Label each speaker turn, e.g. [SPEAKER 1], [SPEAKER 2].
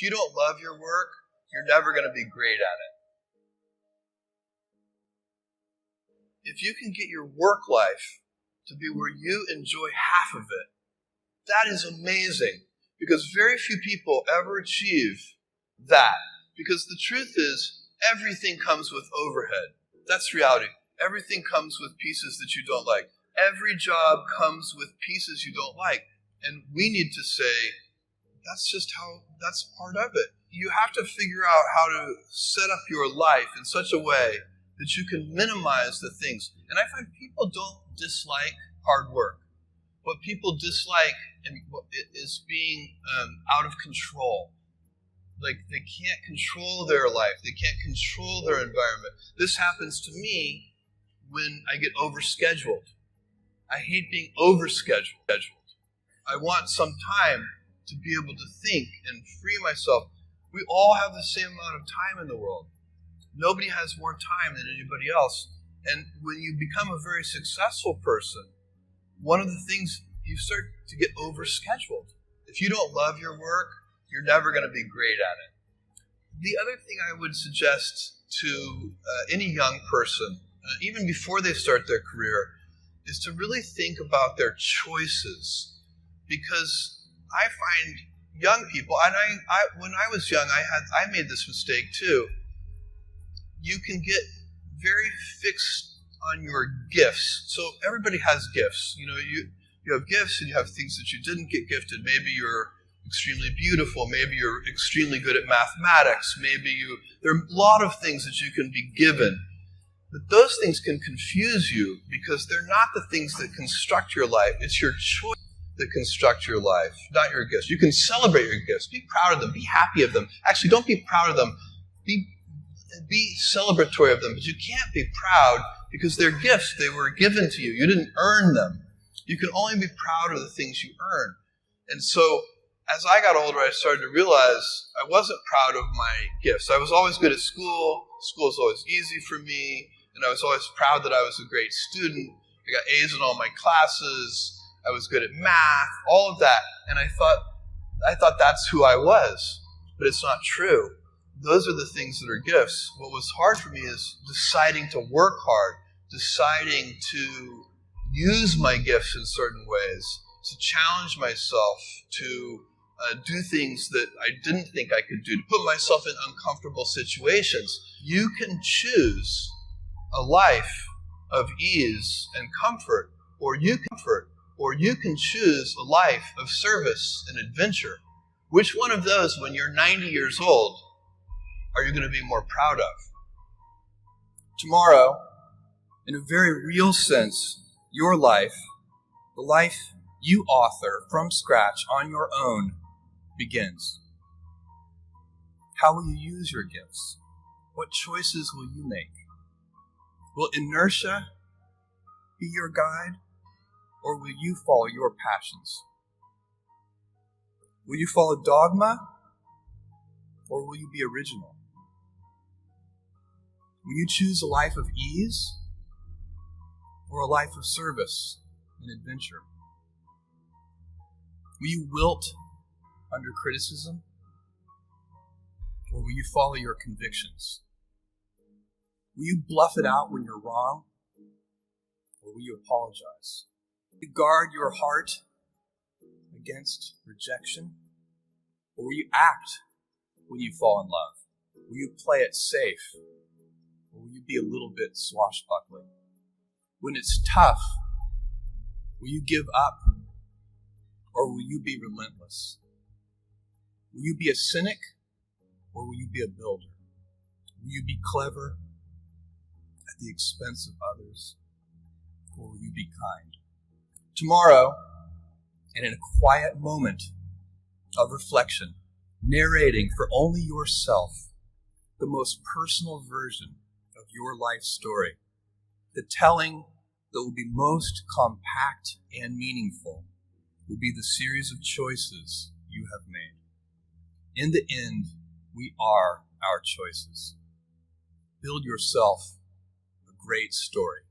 [SPEAKER 1] If you don't love your work, you're never going to be great at it. If you can get your work life to be where you enjoy half of it, that is amazing, because very few people ever achieve that. Because the truth is, everything comes with overhead. That's reality. Everything comes with pieces that you don't like. Every job comes with pieces you don't like. And we need to say, that's part of it. You have to figure out how to set up your life in such a way that you can minimize the things. And I find people don't dislike hard work. What people dislike is being out of control. Like, they can't control their life. They can't control their environment. This happens to me when I get overscheduled. I hate being overscheduled. I want some time to be able to think and free myself. We all have the same amount of time in the world. Nobody has more time than anybody else. And when you become a very successful person, one of the things, you start to get overscheduled. If you don't love your work, you're never going to be great at it. The other thing I would suggest to any young person, even before they start their career, is to really think about their choices. Because I find young people, and I when I was young, I made this mistake too. You can get very fixed on your gifts. So everybody has gifts. You know, you have gifts and you have things that you didn't get gifted. Maybe you're extremely beautiful. Maybe you're extremely good at mathematics. There are a lot of things that you can be given. But those things can confuse you because they're not the things that construct your life. It's your choice that construct your life, not your gifts. You can celebrate your gifts. Be proud of them. Be happy of them. Actually, don't be proud of them. Be celebratory of them. But you can't be proud because they're gifts. They were given to you. You didn't earn them. You can only be proud of the things you earn. And so, as I got older, I started to realize I wasn't proud of my gifts. I was always good at school. School was always easy for me. And I was always proud that I was a great student. I got A's in all my classes. I was good at math, all of that. And I thought that's who I was. But it's not true. Those are the things that are gifts. What was hard for me is deciding to work hard, deciding to use my gifts in certain ways, to challenge myself, to do things that I didn't think I could do, to put myself in uncomfortable situations. You can choose a life of ease and comfort, or you can choose a life of service and adventure. Which one of those, when you're 90 years old, are you going to be more proud of? Tomorrow, in a very real sense, your life, the life you author from scratch on your own, begins. How will you use your gifts? What choices will you make? Will inertia be your guide, or will you follow your passions? Will you follow dogma, or will you be original? Will you choose a life of ease, or a life of service and adventure? Will you wilt under criticism, or will you follow your convictions? Will you bluff it out when you're wrong, or will you apologize? Will you guard your heart against rejection, or will you act when you fall in love? Will you play it safe, or will you be a little bit swashbuckling? When it's tough, will you give up, or will you be relentless? Will you be a cynic, or will you be a builder? Will you be clever at the expense of others, or will you be kind? Tomorrow, and in a quiet moment of reflection, narrating for only yourself the most personal version of your life story, the telling that will be most compact and meaningful will be the series of choices you have made. In the end, we are our choices. Build yourself a great story.